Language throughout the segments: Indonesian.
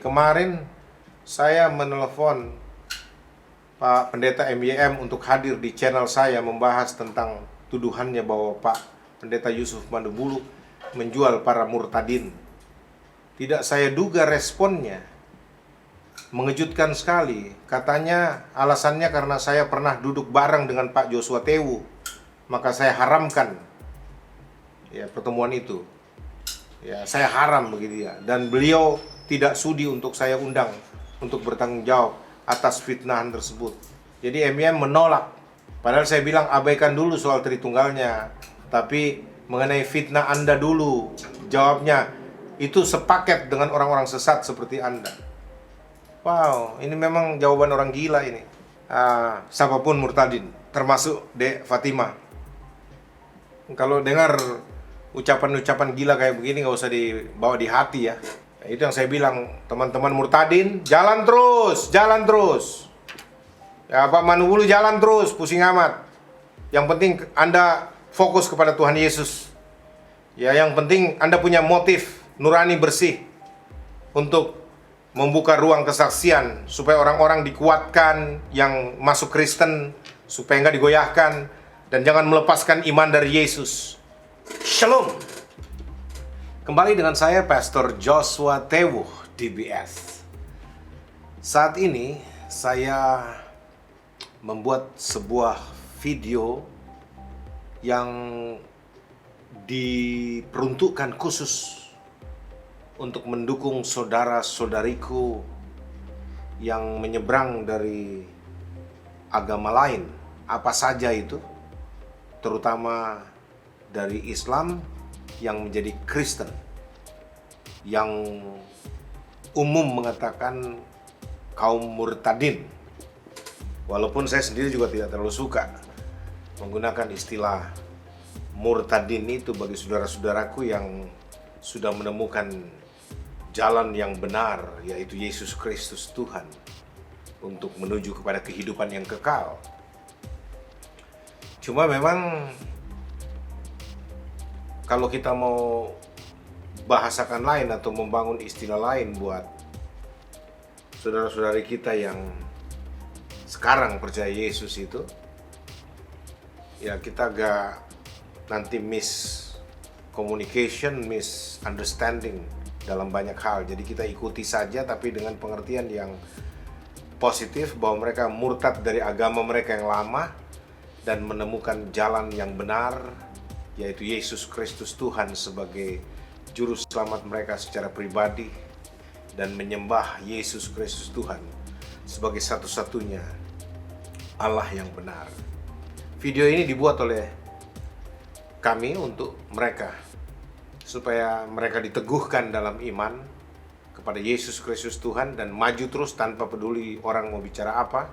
kemarin saya menelepon Pak Pendeta MYM untuk hadir di channel saya membahas tentang tuduhannya bahwa Pak Pendeta Yusuf Mandubulu menjual para murtadin. Tidak saya duga responnya mengejutkan sekali. Katanya alasannya karena saya pernah duduk bareng dengan Pak Joshua Tewu, maka saya haramkan pertemuan itu. Saya haram begitu ya. Dan beliau tidak sudi untuk saya undang untuk bertanggung jawab atas fitnahan tersebut. Jadi MYM menolak. Padahal saya bilang abaikan dulu soal Tritunggalnya, tapi mengenai fitnah Anda dulu. Jawabnya itu sepaket dengan orang-orang sesat seperti Anda. Wow, ini memang jawaban orang gila ini. Siapapun murtadin, termasuk Dek Fatimah. Kalau dengar ucapan-ucapan gila kayak begini nggak usah dibawa di hati ya. Itu yang saya bilang, teman-teman murtadin, jalan terus, jalan terus. Ya Pak Mandubulu jalan terus, pusing amat. Yang penting Anda fokus kepada Tuhan Yesus. Ya, yang penting Anda punya motif nurani bersih untuk membuka ruang kesaksian supaya orang-orang dikuatkan yang masuk Kristen, supaya nggak digoyahkan, dan jangan melepaskan iman dari Yesus. Shalom. Kembali dengan saya Pastor Joshua Tewu DBS. Saat ini saya membuat sebuah video yang diperuntukkan khusus untuk mendukung saudara-saudariku yang menyeberang dari agama lain, apa saja itu, terutama dari Islam yang menjadi Kristen, yang umum mengatakan kaum murtadin. Walaupun saya sendiri juga tidak terlalu suka menggunakan istilah murtadin itu bagi saudara-saudaraku yang sudah menemukan jalan yang benar, yaitu Yesus Kristus Tuhan, untuk menuju kepada kehidupan yang kekal. Cuma memang kalau kita mau bahasakan lain atau membangun istilah lain buat saudara-saudari kita yang sekarang percaya Yesus itu, ya kita agak nanti misunderstanding dalam banyak hal. Jadi kita ikuti saja tapi dengan pengertian yang positif bahwa mereka murtad dari agama mereka yang lama dan menemukan jalan yang benar, yaitu Yesus Kristus Tuhan sebagai juru selamat mereka secara pribadi, dan menyembah Yesus Kristus Tuhan sebagai satu-satunya Allah yang benar. Video ini dibuat oleh kami untuk mereka, supaya mereka diteguhkan dalam iman kepada Yesus Kristus Tuhan dan maju terus tanpa peduli orang mau bicara apa.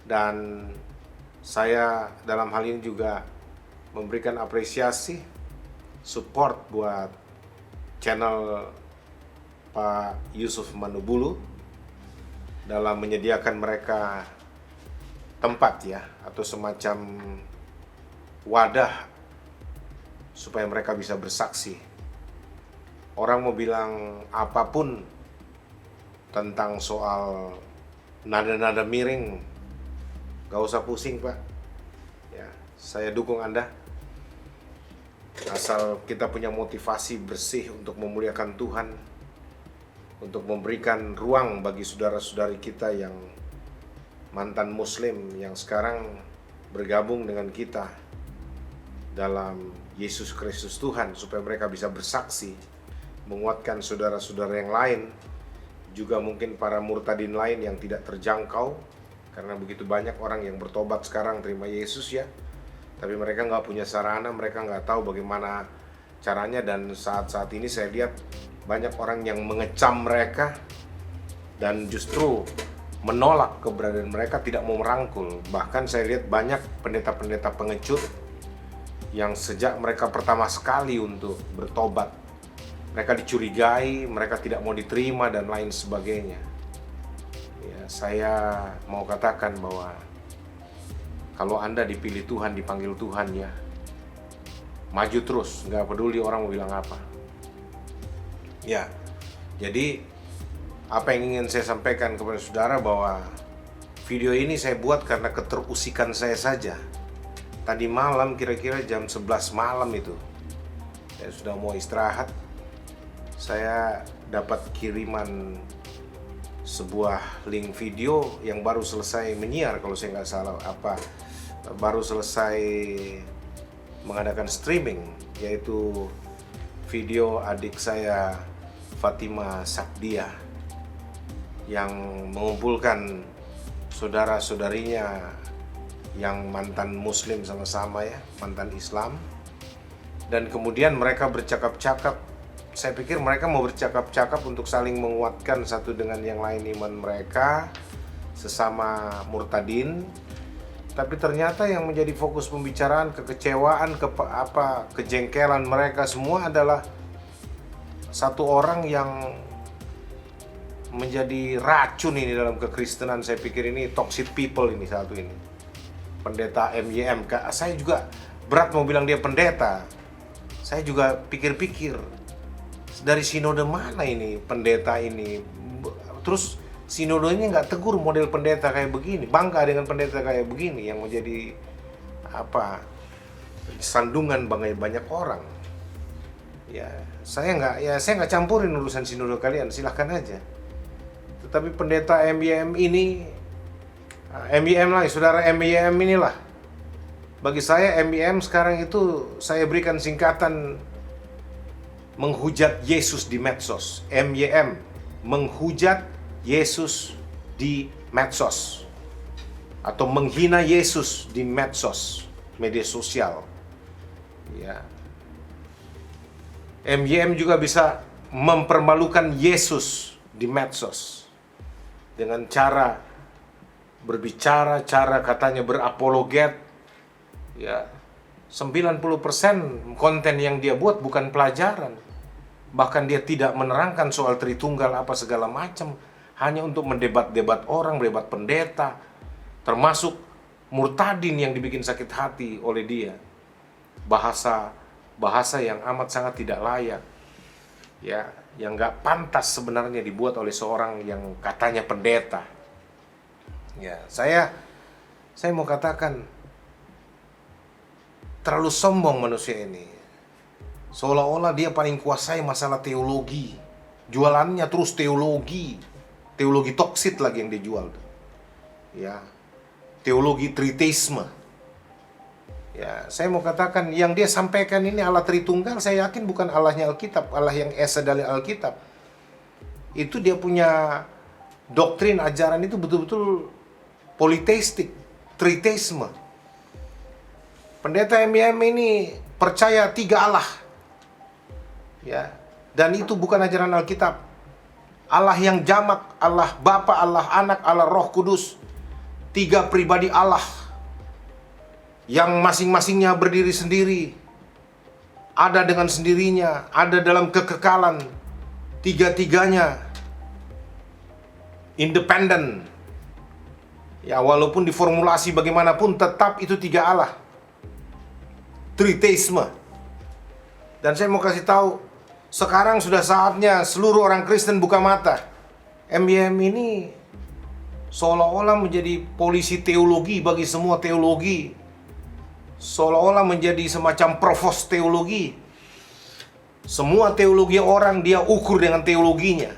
Dan saya dalam hal ini juga memberikan apresiasi, support buat channel Pak Yusuf Mandubulu dalam menyediakan mereka tempat atau semacam wadah supaya mereka bisa bersaksi. Orang mau bilang apapun tentang soal nada-nada miring, gak usah pusing Pak. Saya dukung Anda. Asal kita punya motivasi bersih untuk memuliakan Tuhan, untuk memberikan ruang bagi saudara-saudari kita yang mantan muslim yang sekarang bergabung dengan kita dalam Yesus Kristus Tuhan, supaya mereka bisa bersaksi, menguatkan saudara-saudara yang lain, juga mungkin para murtadin lain yang tidak terjangkau, karena begitu banyak orang yang bertobat sekarang terima Yesus tapi mereka nggak punya sarana, mereka nggak tahu bagaimana caranya. Dan saat-saat ini saya lihat banyak orang yang mengecam mereka dan justru menolak keberadaan mereka, tidak mau merangkul. Bahkan saya lihat banyak pendeta-pendeta pengecut yang sejak mereka pertama sekali untuk bertobat, mereka dicurigai, mereka tidak mau diterima dan lain sebagainya. Saya mau katakan bahwa kalau Anda dipilih Tuhan, dipanggil Tuhan, maju terus, nggak peduli orang mau bilang apa. Jadi Apa yang ingin saya sampaikan kepada saudara bahwa video ini saya buat karena keterusikan saya saja. Tadi malam kira-kira jam 11 malam itu, saya sudah mau istirahat. Saya dapat kiriman sebuah link video yang baru selesai menyiar, kalau saya nggak salah, baru selesai mengadakan streaming, yaitu video adik saya Fatima Sakdia yang mengumpulkan saudara-saudarinya yang mantan muslim sama-sama ya, mantan Islam. Dan kemudian mereka bercakap-cakap. Saya pikir mereka mau bercakap-cakap untuk saling menguatkan satu dengan yang lain iman mereka sesama murtadin. Tapi ternyata yang menjadi fokus pembicaraan, kekecewaan, kejengkelan mereka semua adalah satu orang yang menjadi racun ini dalam kekristenan. Saya pikir ini toxic people ini satu ini. Pendeta MYM. Saya juga berat mau bilang dia pendeta. Saya juga pikir-pikir, dari sinode mana ini pendeta ini? Terus sinodenya nggak tegur model pendeta kayak begini, bangga dengan pendeta kayak begini yang menjadi sandungan banyak orang. Ya saya nggak campurin urusan sinode kalian, silahkan aja. Tetapi pendeta MYM ini, MYM lah, saudara MYM inilah. Bagi saya MYM sekarang itu saya berikan singkatan menghujat Yesus di medsos. MYM, menghujat Yesus di medsos, atau menghina Yesus di medsos, media sosial. Ya. MYM juga bisa mempermalukan Yesus di medsos dengan cara berbicara, cara katanya berapologet. Ya, 90% konten yang dia buat bukan pelajaran. Bahkan dia tidak menerangkan soal Tritunggal apa segala macam, hanya untuk mendebat-debat orang, mendebat pendeta, termasuk murtadin yang dibikin sakit hati oleh dia. Bahasa yang amat sangat tidak layak. Ya, yang nggak pantas sebenarnya dibuat oleh seorang yang katanya pendeta. Ya, saya mau katakan terlalu sombong manusia ini. Seolah-olah dia paling kuasai masalah teologi. Jualannya terus teologi. Teologi toksit lagi yang dijual. Ya. Teologi tritheisme. Ya, saya mau katakan yang dia sampaikan ini Allah Tritunggal, saya yakin bukan Allahnya Alkitab, Allah yang esa dari Alkitab. Itu dia punya doktrin ajaran itu betul-betul politeistik, tritheisme. Pendeta MYM ini percaya 3 Allah. Ya, dan itu bukan ajaran Alkitab. Allah yang jamak, Allah Bapa, Allah Anak, Allah Roh Kudus. 3 pribadi Allah yang masing-masingnya berdiri sendiri, ada dengan sendirinya, ada dalam kekekalan. 3-tiganya independen. Ya, walaupun diformulasi bagaimanapun tetap itu 3 Allah. Tritheisme. Dan saya mau kasih tahu, sekarang sudah saatnya seluruh orang Kristen buka mata. MYM ini seolah-olah menjadi polisi teologi bagi semua teologi. Seolah-olah menjadi semacam provos teologi. Semua teologi orang dia ukur dengan teologinya.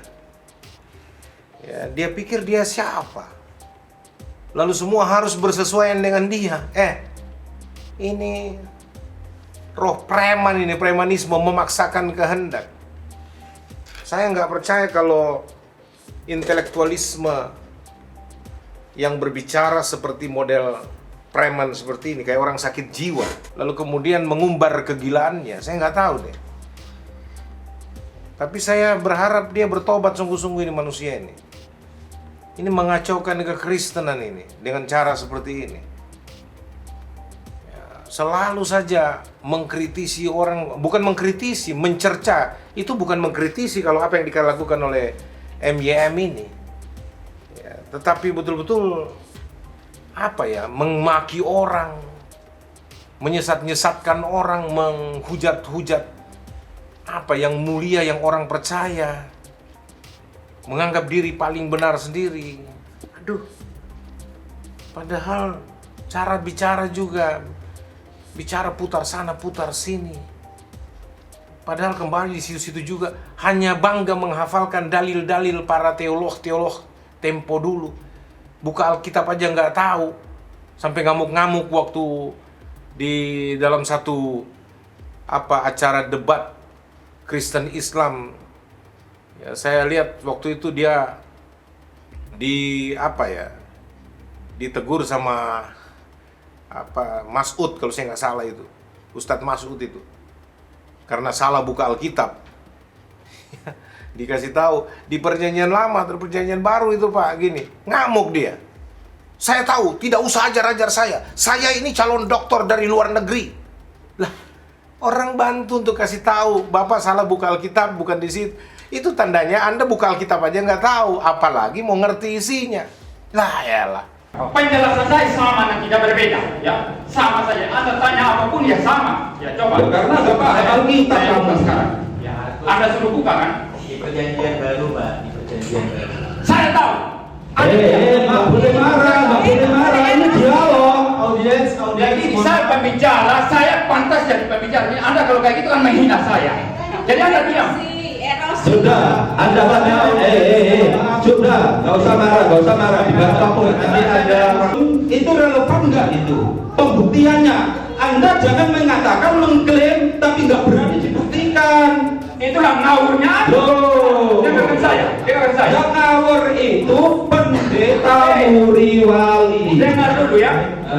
Ya, dia pikir dia siapa? Lalu semua harus bersesuaian dengan dia. Ini roh preman ini, premanisme memaksakan kehendak. Saya nggak percaya kalau intelektualisme yang berbicara seperti model preman seperti ini, kayak orang sakit jiwa, lalu kemudian mengumbar kegilaannya. Saya nggak tahu deh. Tapi saya berharap dia bertobat sungguh-sungguh ini manusia ini. Ini mengacaukan kekristenan ini dengan cara seperti ini. Selalu saja mengkritisi orang, bukan mengkritisi, mencerca. Itu bukan mengkritisi kalau apa yang dilakukan oleh MYM ini. Ya, tetapi betul-betul memaki orang, menyesat-nyesatkan orang, menghujat-hujat yang mulia yang orang percaya. menganggap diri paling benar sendiri. Aduh, padahal cara bicara juga, bicara putar sana putar sini. Padahal kembali di situ-situ juga hanya bangga menghafalkan dalil-dalil para teolog-teolog tempo dulu. Buka Alkitab aja nggak tahu. Sampai ngamuk-ngamuk waktu di dalam satu acara debat Kristen Islam. Ya, saya lihat waktu itu dia ditegur sama Mas'ud, kalau saya nggak salah itu, Ustadz Mas'ud itu, karena salah buka Alkitab. Dikasih tahu di perjanjian lama atau perjanjian baru itu Pak, gini, ngamuk dia. Saya tahu, tidak usah ajar-ajar saya ini calon doktor dari luar negeri. Lah, orang bantu untuk kasih tahu, Bapak salah buka Alkitab, bukan di situ. Itu tandanya Anda buka Alkitab aja nggak tahu, apalagi mau ngerti isinya. Lah elah. Penjelasan saya sama dan tidak berbeda, ya, sama saja. Anda tanya apapun ya sama, ya coba. Ya, karena Bapak Alkitab saya buka sekarang. Ya, Anda suruh buka kan? di perjanjian baru, Pak, di perjanjian baru. Saya tahu. nggak boleh marah, nggak boleh marah. Ini dialog, audiens. Jadi saya pembicara, saya pantas jadi pembicara. Ini Anda kalau kayak gitu kan menghina saya. Jadi Anda diam. Sudah, Anda sudah, nggak usah marah, dibahas apa nanti ada. Itu relevan nggak itu? Pembuktiannya, Anda jangan mengatakan mengklaim tapi nggak berani dibuktikan. Itulah ngawurnya. Dengarkan saya. Yang ngawur itu pendeta Muriwali. Dengar dulu ya.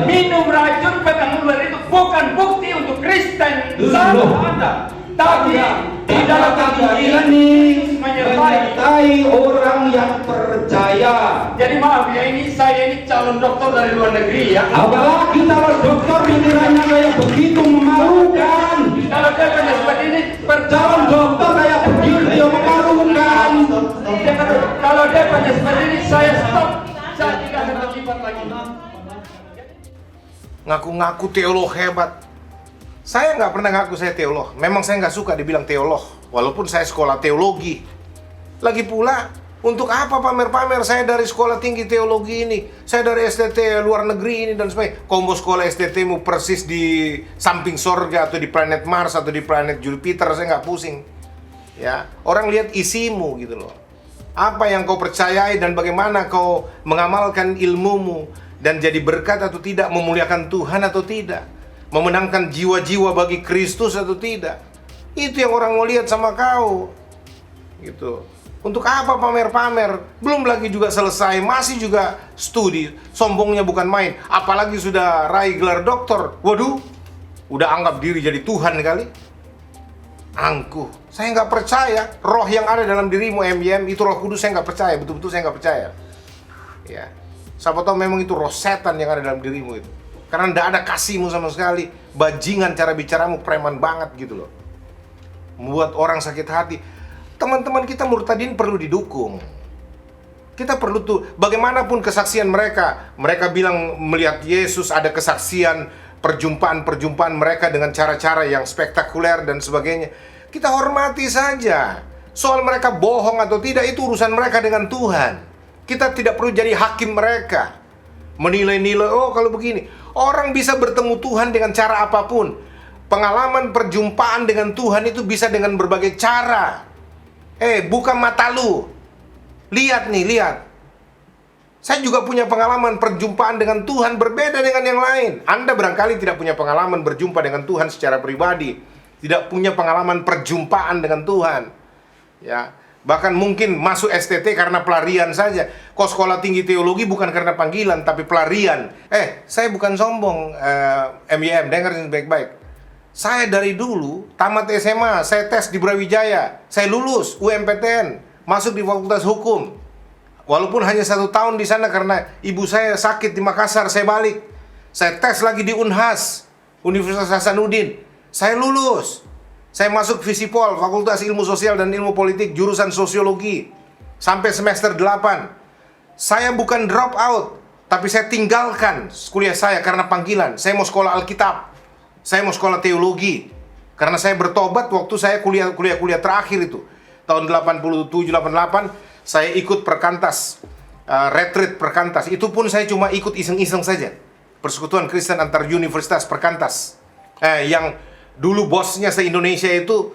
Minum racun petang ular itu bukan bukti untuk Kristen. Salah Anda. Tapi di dalam keadilan ini menyertai orang yang percaya. Jadi maaf ya, saya ini calon dokter dari luar negeri ya. Apalagi calon dokter pikirannya kayak begitu memalukan. Kalau dia punya seperti ini, Calon dokter kayak begitu yang memalukan. Kalau dia punya seperti ini, saya stop. Saya tidak akan terlibat lagi. Ngaku-ngaku teolog hebat. Saya nggak pernah ngaku saya teolog. Memang saya nggak suka dibilang teolog, walaupun saya sekolah teologi. Lagi pula, untuk apa pamer-pamer saya dari sekolah tinggi teologi ini? Saya dari STT luar negeri ini dan sebagainya. Kombo sekolah STT-mu persis di samping sorga atau di planet Mars atau di planet Jupiter, saya nggak pusing. Ya, orang lihat isimu gitu loh. Apa yang kau percayai dan bagaimana kau mengamalkan ilmumu dan jadi berkat atau tidak, memuliakan Tuhan atau tidak, memenangkan jiwa-jiwa bagi Kristus atau tidak. Itu yang orang mau lihat sama kau. Gitu. Untuk apa pamer-pamer? Belum lagi juga selesai, masih juga studi. Sombongnya bukan main. Apalagi sudah raih gelar doktor. Waduh, udah anggap diri jadi Tuhan kali. Angkuh. Saya nggak percaya roh yang ada dalam dirimu MYM itu Roh Kudus. Saya nggak percaya, betul-betul saya nggak percaya. Ya, siapa tahu memang itu roh setan yang ada dalam dirimu itu. Karena tidak ada kasihmu sama sekali. Bajingan cara bicaramu, preman banget gitu loh. Membuat orang sakit hati. Teman-teman kita murtadin perlu didukung. Kita perlu tuh, bagaimanapun kesaksian mereka. Mereka bilang melihat Yesus, ada kesaksian, perjumpaan-perjumpaan mereka dengan cara-cara yang spektakuler dan sebagainya. Kita hormati saja. Soal mereka bohong atau tidak, itu urusan mereka dengan Tuhan. Kita tidak perlu jadi hakim mereka. Menilai-nilai, oh kalau begini. Orang bisa bertemu Tuhan dengan cara apapun. Pengalaman perjumpaan dengan Tuhan itu bisa dengan berbagai cara. Buka mata lu. Lihat nih, lihat. Saya juga punya pengalaman perjumpaan dengan Tuhan berbeda dengan yang lain. Anda barangkali tidak punya pengalaman berjumpa dengan Tuhan secara pribadi. Tidak punya pengalaman perjumpaan dengan Tuhan. Ya, bahkan mungkin masuk STT karena pelarian saja. Kok sekolah tinggi teologi bukan karena panggilan, tapi pelarian. Saya bukan sombong, MYM, dengerin baik-baik. Saya dari dulu, tamat SMA, saya tes di Brawijaya. Saya lulus UMPTN, masuk di Fakultas Hukum. Walaupun hanya 1 tahun di sana karena ibu saya sakit di Makassar, saya balik. Saya tes lagi di Unhas, Universitas Hasanuddin. Saya lulus. Saya masuk Visipol, Fakultas Ilmu Sosial dan Ilmu Politik, jurusan Sosiologi. Sampai semester 8. Saya bukan drop out, tapi saya tinggalkan kuliah saya karena panggilan. Saya mau sekolah Alkitab. Saya mau sekolah teologi. Karena saya bertobat waktu saya kuliah terakhir itu. Tahun 87, 88. saya ikut perkantas, retreat perkantas. Itu pun saya cuma ikut iseng-iseng saja. Persekutuan Kristen antar universitas perkantas. Yang dulu bosnya se-Indonesia itu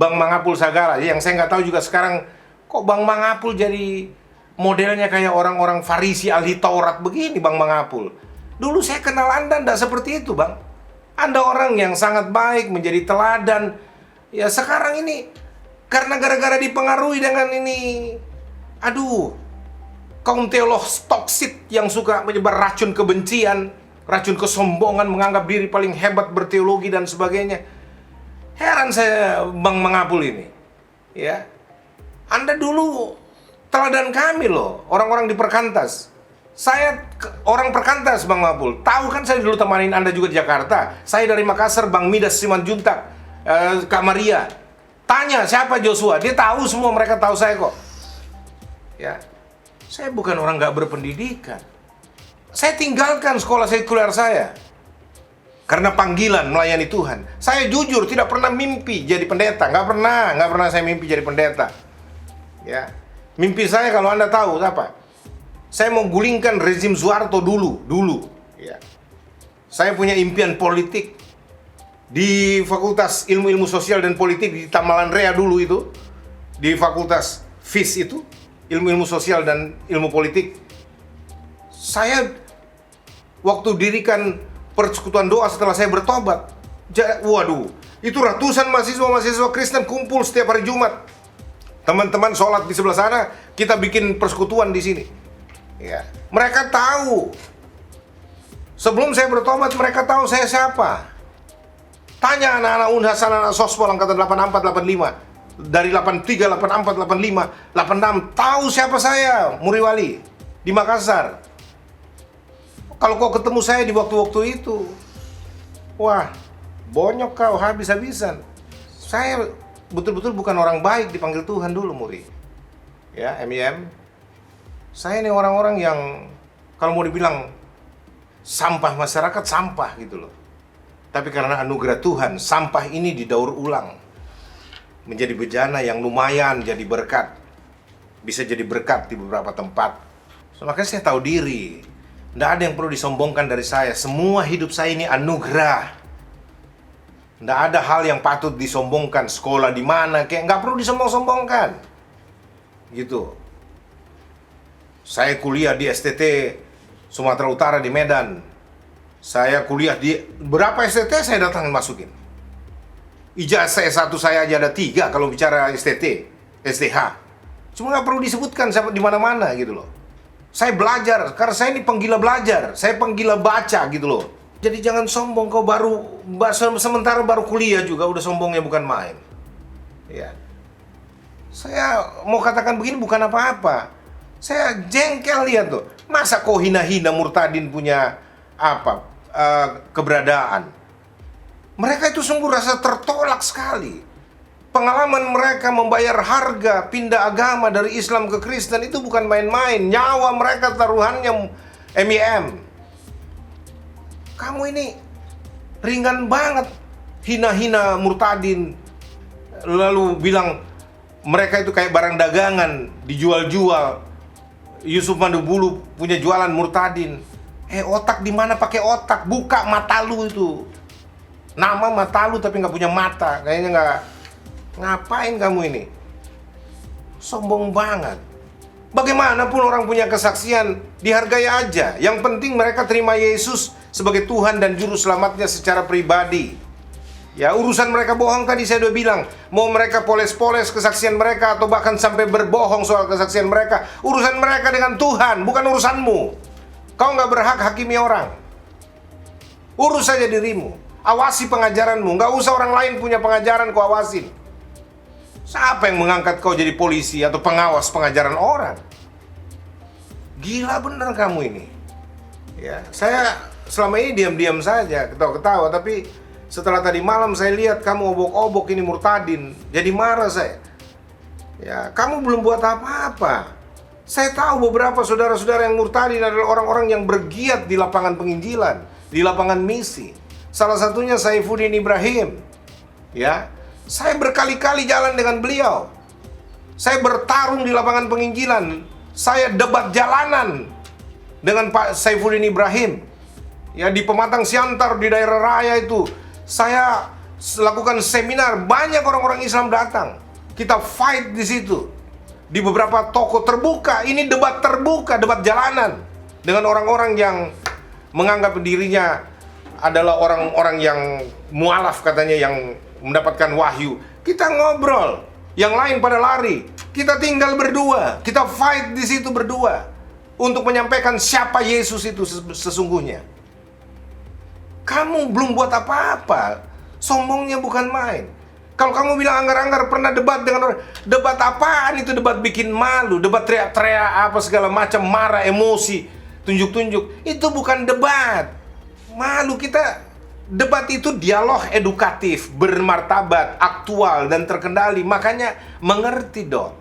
Bang Mangapul Sagala. Yang saya nggak tahu juga sekarang kok Bang Mangapul jadi modelnya kayak orang-orang Farisi ahli Taurat begini, Bang Mangapul. Dulu saya kenal Anda tidak seperti itu, Bang. Anda orang yang sangat baik, menjadi teladan. Ya sekarang ini karena gara-gara dipengaruhi dengan ini, kaum teolog toksik yang suka menyebar racun kebencian, racun kesombongan, menganggap diri paling hebat berteologi dan sebagainya. Heran saya Bang Mangapul ini. Ya. Anda dulu teladan kami loh, orang-orang di perkantas. Saya orang perkantas, Bang Mangapul. Tahu kan saya dulu temanin Anda juga di Jakarta. Saya dari Makassar, Bang Midas Simanjuntak, Kak Maria. Tanya siapa Joshua, dia tahu semua, mereka tahu saya kok. Ya, saya bukan orang nggak berpendidikan. Saya tinggalkan sekolah sekuler saya karena panggilan melayani Tuhan. Saya jujur tidak pernah mimpi jadi pendeta, nggak pernah saya mimpi jadi pendeta. Ya, mimpi saya kalau Anda tahu apa? Saya mau gulingkan rezim Soeharto dulu. Ya, saya punya impian politik. Di Fakultas Ilmu-Ilmu Sosial dan Politik di Tamalan Rea dulu itu, di Fakultas FIS itu, Ilmu-Ilmu Sosial dan Ilmu Politik. Saya waktu dirikan Persekutuan Doa setelah saya bertobat, itu ratusan mahasiswa Kristen kumpul setiap hari Jumat. Teman-teman sholat di sebelah sana, kita bikin persekutuan di sini. Ya, mereka tahu. Sebelum saya bertobat, mereka tahu saya siapa. Tanya anak-anak Unhas, anak-anak Sospol angkatan 84, 85. Dari 83, 84, 85, 86. Tahu siapa saya, Muriwali, di Makassar. Kalau kau ketemu saya di waktu-waktu itu, wah, bonyok kau habis-habisan. Saya betul-betul bukan orang baik dipanggil Tuhan dulu, Muri. Ya, MIM. Saya ini orang-orang yang, kalau mau dibilang sampah masyarakat, sampah gitu loh. Tapi karena anugerah Tuhan, sampah ini didaur ulang menjadi bejana yang lumayan jadi berkat. Bisa jadi berkat di beberapa tempat. So, makanya saya tahu diri. Tidak ada yang perlu disombongkan dari saya. Semua hidup saya ini anugerah. Tidak ada hal yang patut disombongkan. Sekolah di mana, kayak nggak perlu disombong-sombongkan. Gitu. Saya kuliah di STT Sumatera Utara di Medan. Saya kuliah di berapa STT saya datangin masukin. Ijazah S1 saya aja ada 3 kalau bicara STT, STH. Cuma nggak perlu disebutkan di mana-mana gitu loh. Saya belajar karena saya ini penggila belajar, saya penggila baca gitu loh. Jadi jangan sombong kau sementara baru kuliah juga udah sombongnya bukan main. Ya. Saya mau katakan begini bukan apa-apa. Saya jengkel lihat tuh. Masa kau hina-hina Murtadin punya keberadaan. Mereka itu sungguh rasa tertolak sekali. Pengalaman mereka membayar harga pindah agama dari Islam ke Kristen itu bukan main-main. Nyawa mereka taruhannya MIM. Kamu ini ringan banget hina-hina Murtadin, lalu bilang mereka itu kayak barang dagangan dijual-jual. Yusuf Mandubulu punya jualan Murtadin. Otak di mana pakai otak? Buka mata lu itu. Nama mata lu tapi nggak punya mata. Kayaknya nggak. Ngapain kamu ini? Sombong banget. Bagaimanapun orang punya kesaksian, dihargai aja. Yang penting mereka terima Yesus sebagai Tuhan dan Juru Selamatnya secara pribadi. Ya, urusan mereka bohong tadi saya udah bilang. Mau mereka poles-poles kesaksian mereka atau bahkan sampai berbohong soal kesaksian mereka, urusan mereka dengan Tuhan, bukan urusanmu. Kau nggak berhak hakimi orang. Urus saja dirimu. Awasi pengajaranmu. Nggak usah orang lain punya pengajaran kau awasin. Siapa yang mengangkat kau jadi polisi atau pengawas pengajaran orang? Gila bener kamu ini. Ya, saya selama ini diam-diam saja, ketawa-ketawa. Tapi setelah tadi malam saya lihat kamu obok-obok ini Murtadin. Jadi marah saya. Ya, kamu belum buat apa-apa. Saya tahu beberapa saudara-saudara yang Murtadin adalah orang-orang yang bergiat di lapangan penginjilan, di lapangan misi. Salah satunya Saifuddin Ibrahim. Ya, saya berkali-kali jalan dengan beliau. Saya bertarung di lapangan penginjilan. Saya debat jalanan dengan Pak Saifuddin Ibrahim. Ya, di Pematang Siantar, di daerah raya itu. Saya lakukan seminar, banyak orang-orang Islam datang. Kita fight di situ. Di beberapa toko terbuka, ini debat terbuka, debat jalanan. Dengan orang-orang yang menganggap dirinya adalah orang-orang yang mualaf katanya, yang mendapatkan wahyu. Kita ngobrol. Yang lain pada lari. Kita tinggal berdua. Kita fight di situ berdua untuk menyampaikan siapa Yesus itu sesungguhnya. Kamu belum buat apa-apa. Sombongnya bukan main. Kalau kamu bilang anggar-anggar pernah debat dengan orang, debat apaan itu? Debat bikin malu, debat teriak-teriak apa segala macam, marah, emosi, tunjuk-tunjuk. Itu bukan debat. Malu kita. Debat itu dialog edukatif, bermartabat, aktual, dan terkendali. Makanya mengerti dong.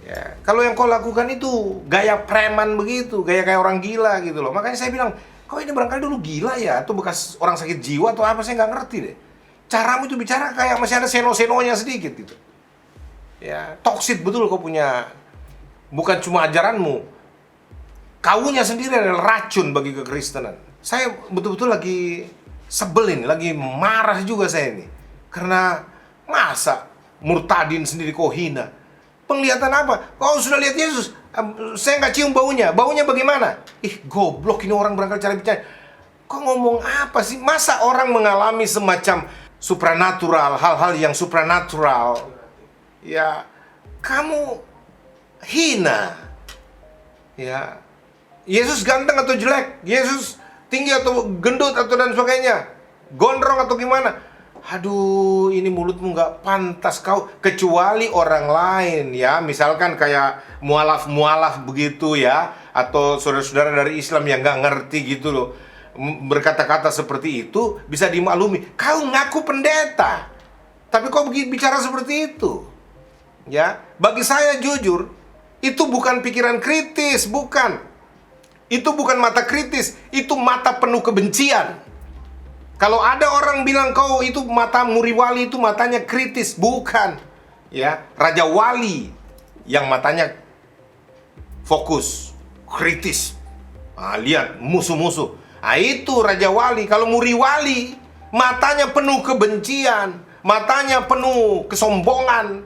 Ya, kalau yang kau lakukan itu gaya preman begitu, gaya kayak orang gila gitu loh. Makanya saya bilang, kau ini barangkali dulu gila ya, atau bekas orang sakit jiwa atau apa, saya nggak ngerti deh. Caramu itu bicara kayak masih ada seno-senonya sedikit gitu. Ya, toksik betul kau punya. Bukan cuma ajaranmu, kaunya sendiri adalah racun bagi kekristenan. Saya betul-betul lagi sebel ini, lagi marah juga saya ini. Karena masa murtadin sendiri kau hina? Penglihatan apa? Kau sudah lihat Yesus? Saya nggak cium baunya. Baunya bagaimana? Ih, goblok ini orang berangkat cara bicara. Kau ngomong apa sih? Masa orang mengalami semacam supranatural, hal-hal yang supranatural, ya kamu hina. Ya, Yesus ganteng atau jelek? Yesus tinggi atau gendut atau dan sebagainya? Gondrong atau gimana? Aduh, ini mulutmu nggak pantas kau, kecuali orang lain ya. Misalkan kayak mualaf-mualaf begitu ya, atau saudara-saudara dari Islam yang nggak ngerti gitu loh, berkata-kata seperti itu bisa dimaklumi. Kau ngaku pendeta, tapi kau bicara seperti itu. Ya, bagi saya jujur, itu bukan pikiran kritis, bukan. Itu bukan mata kritis, itu mata penuh kebencian. Kalau ada orang bilang kau itu mata Muri Wali, itu matanya kritis, bukan. Ya, Raja Wali yang matanya fokus, kritis. Lihat musuh-musuh. Itu Raja Wali. Kalau Muri Wali matanya penuh kebencian, matanya penuh kesombongan,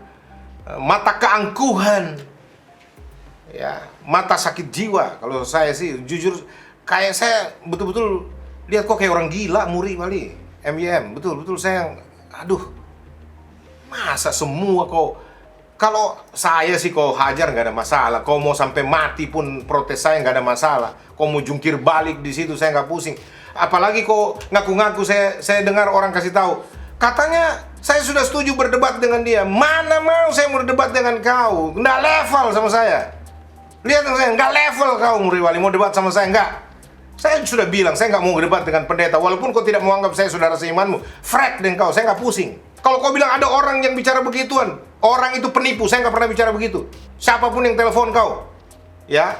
mata keangkuhan. Ya, mata sakit jiwa. Kalau saya sih jujur, kayak saya betul-betul lihat kok kayak orang gila Muri Wali, MYM. Betul-betul saya, aduh, masa semua kok. Kalau saya sih kau hajar nggak ada masalah. Kau mau sampai mati pun protes saya nggak ada masalah. Kau mau jungkir balik di situ saya nggak pusing. Apalagi kau ngaku-ngaku, saya dengar orang kasih tahu, katanya saya sudah setuju berdebat dengan dia. Mana mau saya mau berdebat dengan kau? Nggak level sama saya. Lihat saya, nggak level kau Muri Wali mau debat sama saya, nggak. Saya sudah bilang, saya nggak mau berdebat dengan pendeta. Walaupun kau tidak mau anggap saya saudara seimanmu, frek dengan kau, saya nggak pusing. Kalau kau bilang ada orang yang bicara begituan, orang itu penipu, saya nggak pernah bicara begitu. Siapapun yang telepon kau, ya,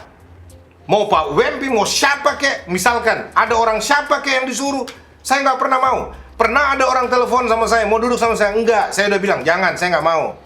mau Pak Wempi, mau siapa kek, misalkan ada orang siapa kek yang disuruh, saya nggak pernah mau. Pernah ada orang telepon sama saya, mau duduk sama saya, enggak, saya udah bilang jangan, saya nggak mau.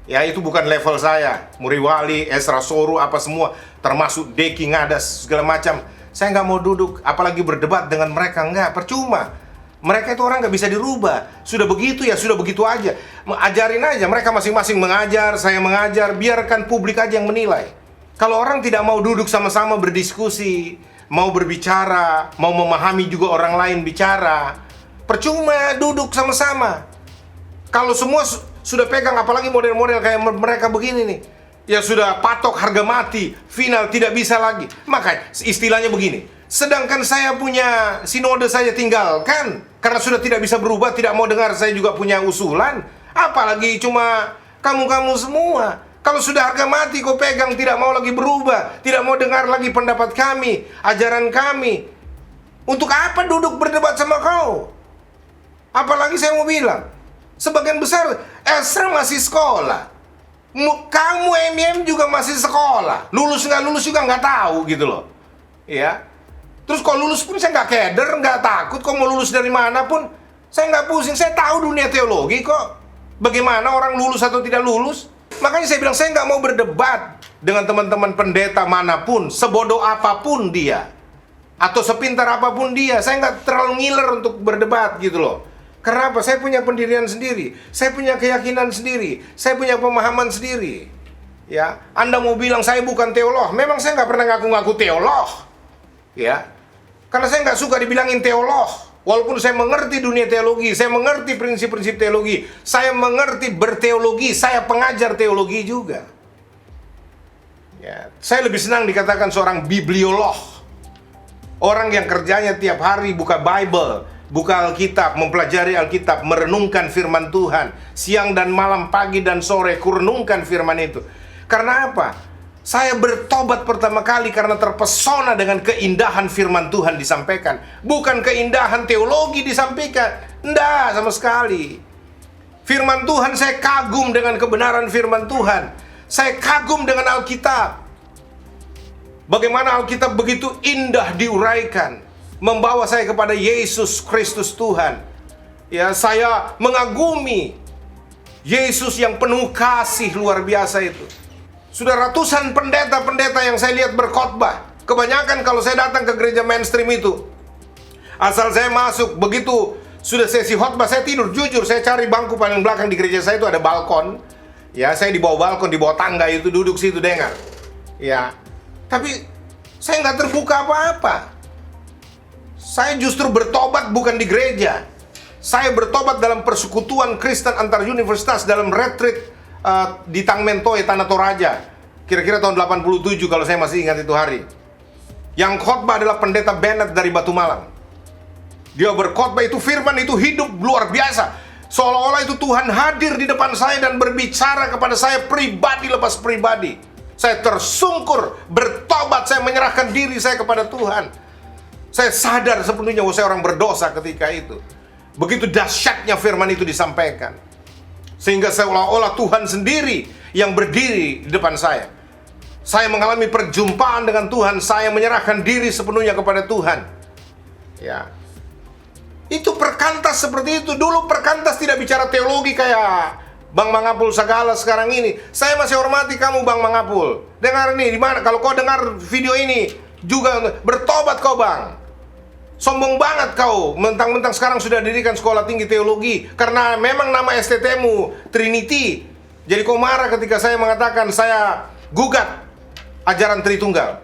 Ya, itu bukan level saya. Muri Wali, Esra Soru, apa semua, termasuk Deki Ngadas, segala macam. Saya nggak mau duduk, apalagi berdebat dengan mereka, nggak, percuma. Mereka itu orang nggak bisa dirubah. Sudah begitu ya, sudah begitu aja. Ajarin aja, mereka masing-masing mengajar, saya mengajar, biarkan publik aja yang menilai. Kalau orang tidak mau duduk sama-sama berdiskusi, mau berbicara, mau memahami juga orang lain bicara, percuma duduk sama-sama. Kalau semua sudah pegang, apalagi model-model kayak mereka begini nih, ya sudah patok harga mati, final tidak bisa lagi. Maka istilahnya begini, sedangkan saya punya sinode saya tinggalkan karena sudah tidak bisa berubah, tidak mau dengar, saya juga punya usulan. Apalagi cuma kamu-kamu semua. Kalau sudah harga mati kau pegang, tidak mau lagi berubah, tidak mau dengar lagi pendapat kami, ajaran kami. Untuk apa duduk berdebat sama kau? Apalagi saya mau bilang, sebagian besar Esra masih sekolah. Kamu MYM juga masih sekolah. Lulus nggak lulus juga nggak tahu gitu loh. Ya. Terus kalau lulus pun saya nggak keder, nggak takut. Kau mau lulus dari mana pun, saya nggak pusing. Saya tahu dunia teologi kok. Bagaimana orang lulus atau tidak lulus. Makanya saya bilang, saya nggak mau berdebat dengan teman-teman pendeta manapun, sebodoh apapun dia, atau sepintar apapun dia. Saya nggak terlalu ngiler untuk berdebat gitu loh. Karena apa? Saya punya pendirian sendiri, saya punya keyakinan sendiri, saya punya pemahaman sendiri. Ya, Anda mau bilang saya bukan teolog, memang saya nggak pernah ngaku-ngaku teolog. Ya, karena saya nggak suka dibilangin teolog. Walaupun saya mengerti dunia teologi, saya mengerti prinsip-prinsip teologi, saya mengerti berteologi, saya pengajar teologi juga. Ya, saya lebih senang dikatakan seorang bibliolog. Orang yang kerjanya tiap hari buka Bible, buka Alkitab, mempelajari Alkitab, merenungkan firman Tuhan. Siang dan malam, pagi dan sore, kurenungkan firman itu. Karena apa? Saya bertobat pertama kali karena terpesona dengan keindahan firman Tuhan disampaikan. Bukan keindahan teologi disampaikan. Enggak, sama sekali. Firman Tuhan, saya kagum dengan kebenaran firman Tuhan. Saya kagum dengan Alkitab. Bagaimana Alkitab begitu indah diuraikan, membawa saya kepada Yesus Kristus Tuhan. Ya, saya mengagumi Yesus yang penuh kasih luar biasa itu. Sudah ratusan pendeta-pendeta yang saya lihat berkhotbah. Kebanyakan kalau saya datang ke gereja mainstream itu, asal saya masuk, begitu sudah sesi khotbah, saya tidur. Jujur, saya cari bangku paling belakang di gereja saya itu ada balkon. Ya, saya di bawah balkon, di bawah tangga itu, duduk situ dengar. Ya, tapi saya nggak terbuka apa-apa. Saya justru bertobat bukan di gereja. Saya bertobat dalam persekutuan Kristen antar universitas, dalam retreat di Tangmentoe, Tanah Toraja. Kira-kira tahun 87 kalau saya masih ingat itu hari. Yang khotbah adalah pendeta Bennett dari Batu Malang. Dia berkhotbah, itu firman itu hidup luar biasa. Seolah-olah itu Tuhan hadir di depan saya dan berbicara kepada saya pribadi lepas pribadi. Saya tersungkur, bertobat, saya menyerahkan diri saya kepada Tuhan. Saya sadar sepenuhnya bahwa saya orang berdosa ketika itu. Begitu dahsyatnya firman itu disampaikan. Sehingga seolah-olah Tuhan sendiri yang berdiri di depan saya. Saya mengalami perjumpaan dengan Tuhan. Saya menyerahkan diri sepenuhnya kepada Tuhan. Ya, itu perkantas seperti itu. Dulu perkantas tidak bicara teologi kayak Bang Mangapul Sagala sekarang ini. Saya masih hormati kamu, Bang Mangapul. Dengar nih, di mana? Kalau kau dengar video ini juga bertobat kau, Bang. Sombong banget kau, mentang-mentang sekarang sudah dirikan sekolah tinggi teologi. Karena memang nama STT-mu Trinity. Jadi kau marah ketika saya mengatakan saya gugat ajaran Tritunggal.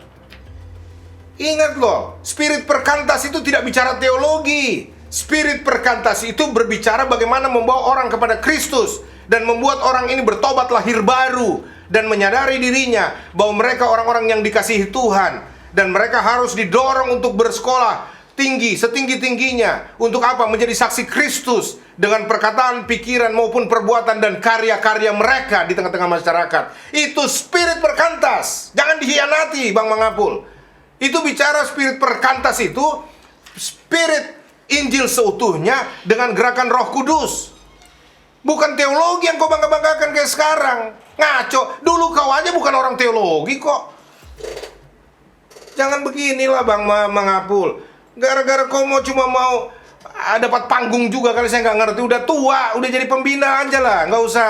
Ingat loh, spirit perkantas itu tidak bicara teologi. Spirit perkantas itu berbicara bagaimana membawa orang kepada Kristus dan membuat orang ini bertobat lahir baru dan menyadari dirinya bahwa mereka orang-orang yang dikasihi Tuhan dan mereka harus didorong untuk bersekolah tinggi, setinggi-tingginya. Untuk apa? Menjadi saksi Kristus dengan perkataan, pikiran maupun perbuatan dan karya-karya mereka di tengah-tengah masyarakat. Itu spirit perkantas. Jangan dihianati, Bang Mangapul. Itu bicara spirit perkantas itu spirit Injil seutuhnya dengan gerakan Roh Kudus. Bukan teologi yang kau bangga-banggakan kayak sekarang. Ngaco. Dulu kau aja bukan orang teologi kok. Jangan beginilah, Bang Mangapul. Gara-gara kau cuma mau dapat panggung juga, kali saya nggak ngerti. Udah tua, udah jadi pembina aja lah. Nggak usah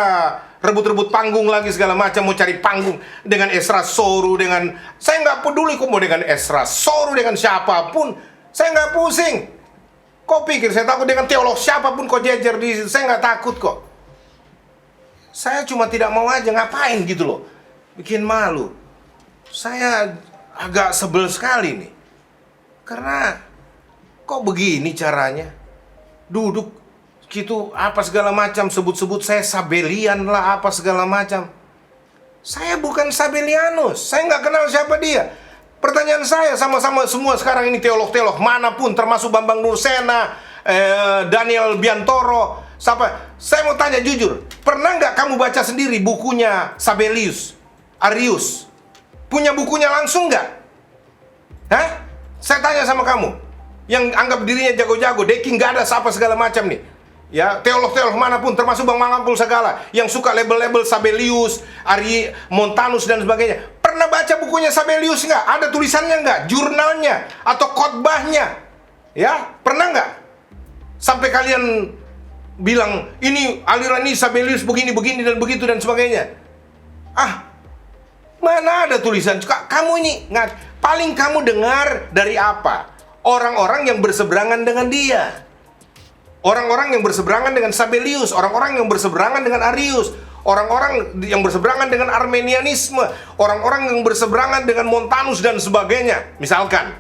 rebut-rebut panggung lagi segala macam. Mau cari panggung dengan Esra Soru, dengan... Saya nggak peduli kok mau dengan Esra Soru, dengan siapapun. Saya nggak pusing. Kau pikir saya takut dengan teolog siapapun kau jejer di situ? Saya nggak takut kok. Saya cuma tidak mau aja, ngapain gitu loh. Bikin malu. Saya agak sebel sekali nih. Karena kok begini caranya? Duduk gitu apa segala macam, sebut-sebut saya Sabelian lah apa segala macam. Saya bukan Sabelianus. Saya nggak kenal siapa dia. Pertanyaan saya sama-sama semua sekarang ini teolog-teolog manapun, termasuk Bambang Nursena, Daniel Biantoro, siapa? Saya mau tanya jujur, pernah nggak kamu baca sendiri bukunya Sabelius, Arius? Punya bukunya langsung nggak? Hah? Saya tanya sama kamu, yang anggap dirinya jago-jago, Deki nggak ada siapa segala macam nih. Ya, teolog-teolog manapun, termasuk Bang Mangapul Sagala, yang suka label-label Sabelius, Ari Montanus dan sebagainya. Pernah baca bukunya Sabelius nggak? Ada tulisannya nggak? Jurnalnya atau khotbahnya? Ya, pernah nggak? Sampai kalian bilang ini aliran ini Sabelius begini dan begitu dan sebagainya. Mana ada tulisan? Kamu ini paling kamu dengar dari apa? Orang-orang yang berseberangan dengan dia. Orang-orang yang berseberangan dengan Sabelius, orang-orang yang berseberangan dengan Arius, orang-orang yang berseberangan dengan Armenianisme, orang-orang yang berseberangan dengan Montanus dan sebagainya. Misalkan,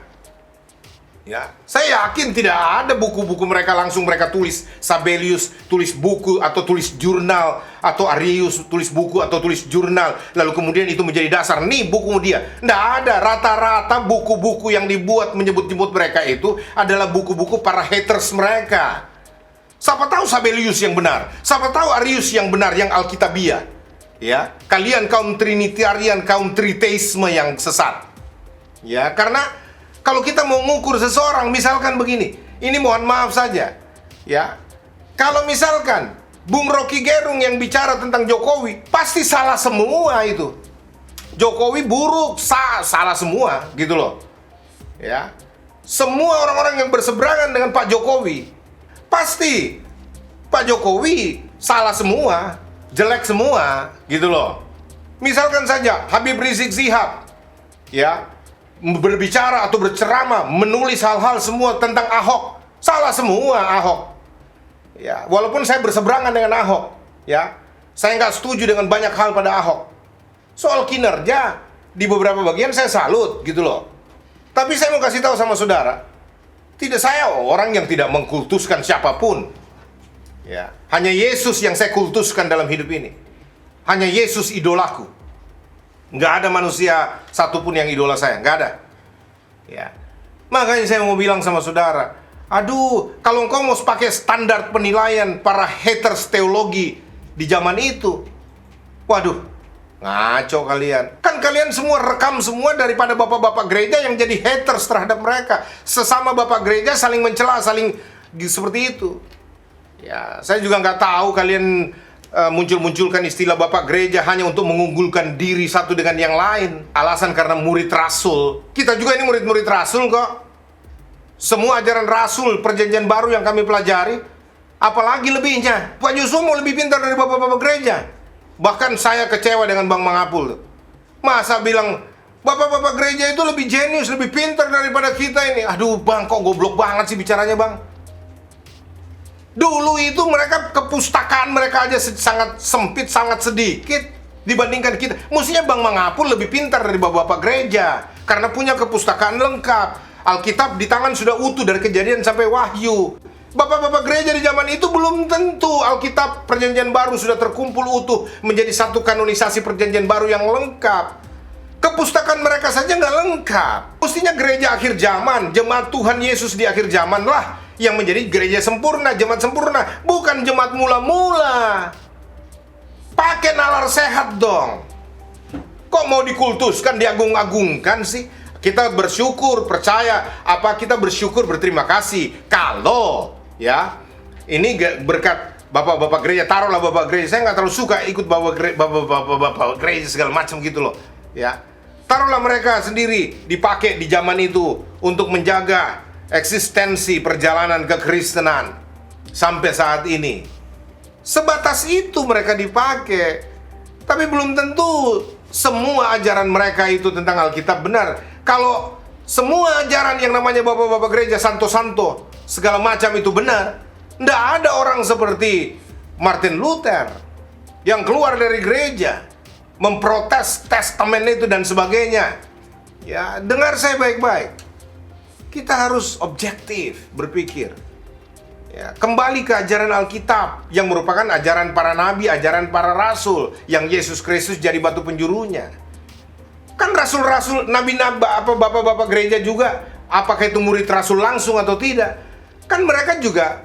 ya, saya yakin tidak ada buku-buku mereka langsung mereka tulis. Sabelius tulis buku atau tulis jurnal, atau Arius tulis buku atau tulis jurnal, lalu kemudian itu menjadi dasar. Nih buku dia. Tidak ada. Rata-rata buku-buku yang dibuat menyebut-nyebut mereka itu adalah buku-buku para haters mereka. Siapa tahu Sabelius yang benar, siapa tahu Arius yang benar, yang Alkitabiah. Ya, kalian kaum Trinitarian, kaum Triteisme yang sesat. Ya, karena kalau kita mau ngukur seseorang, misalkan begini, ini mohon maaf saja, ya. Kalau misalkan Bung Rocky Gerung yang bicara tentang Jokowi, pasti salah semua itu. Jokowi buruk, salah semua, gitu loh. Ya, semua orang-orang yang berseberangan dengan Pak Jokowi, pasti Pak Jokowi salah semua, jelek semua, gitu loh. Misalkan saja Habib Rizik Syihab, ya, berbicara atau berceramah, menulis hal-hal semua tentang Ahok, salah semua Ahok. Ya, walaupun saya berseberangan dengan Ahok, ya, saya nggak setuju dengan banyak hal pada Ahok. Soal kinerja di beberapa bagian saya salut, gitu loh. Tapi saya mau kasih tahu sama saudara, tidak, saya orang yang tidak mengkultuskan siapapun. Ya, hanya Yesus yang saya kultuskan dalam hidup ini. Hanya Yesus idolaku. Nggak ada manusia satupun yang idola saya, nggak ada. Ya, makanya saya mau bilang sama saudara, aduh, kalau engkau mau pakai standar penilaian para haters teologi di zaman itu, waduh, ngaco kalian. Kan kalian semua rekam semua daripada bapak-bapak gereja yang jadi haters terhadap mereka. Sesama bapak gereja saling mencela, saling seperti itu. Ya, saya juga nggak tahu kalian muncul-munculkan istilah bapak gereja hanya untuk mengunggulkan diri satu dengan yang lain. Alasan karena murid rasul. Kita juga ini murid-murid rasul kok. Semua ajaran rasul perjanjian baru yang kami pelajari, apalagi lebihnya. Pak Yusuf mau lebih pintar dari bapak-bapak gereja. Bahkan saya kecewa dengan Bang Mangapul. Masa bilang bapak-bapak gereja itu lebih jenius, lebih pintar daripada kita ini. Aduh bang, kok goblok banget sih bicaranya bang. Dulu itu mereka kepustakaan mereka aja sangat sempit, sangat sedikit dibandingkan kita. Mestinya Bang Mangapul lebih pintar dari bapak-bapak gereja karena punya kepustakaan lengkap. Alkitab di tangan sudah utuh dari Kejadian sampai Wahyu. Bapak-bapak gereja di zaman itu belum tentu Alkitab perjanjian baru sudah terkumpul utuh menjadi satu kanonisasi perjanjian baru yang lengkap. Kepustakaan mereka saja nggak lengkap. Mestinya gereja akhir zaman, jemaat Tuhan Yesus di akhir zaman lah yang menjadi gereja sempurna, jemaat sempurna, bukan jemaat mula-mula. Pakai nalar sehat dong. Kok mau dikultuskan, diagung-agungkan sih? Kita bersyukur, percaya, kita bersyukur, berterima kasih. Kalau, ya, ini berkat bapak-bapak gereja, taruhlah bapak gereja. Saya nggak terlalu suka ikut bapak gereja segala macam gitu loh. Ya, taruhlah mereka sendiri dipakai di zaman itu untuk menjaga eksistensi perjalanan kekristenan sampai saat ini. Sebatas itu mereka dipakai. Tapi belum tentu semua ajaran mereka itu tentang Alkitab benar. Kalau semua ajaran yang namanya bapak-bapak gereja santo-santo segala macam itu benar, nggak ada orang seperti Martin Luther yang keluar dari gereja memprotes testamen itu dan sebagainya. Ya, dengar saya baik-baik. Kita harus objektif berpikir. Ya, kembali ke ajaran Alkitab yang merupakan ajaran para nabi, ajaran para rasul yang Yesus Kristus jadi batu penjurunya. Kan rasul-rasul, nabi-nabi, bapak-bapak gereja juga, apakah itu murid rasul langsung atau tidak? Kan mereka juga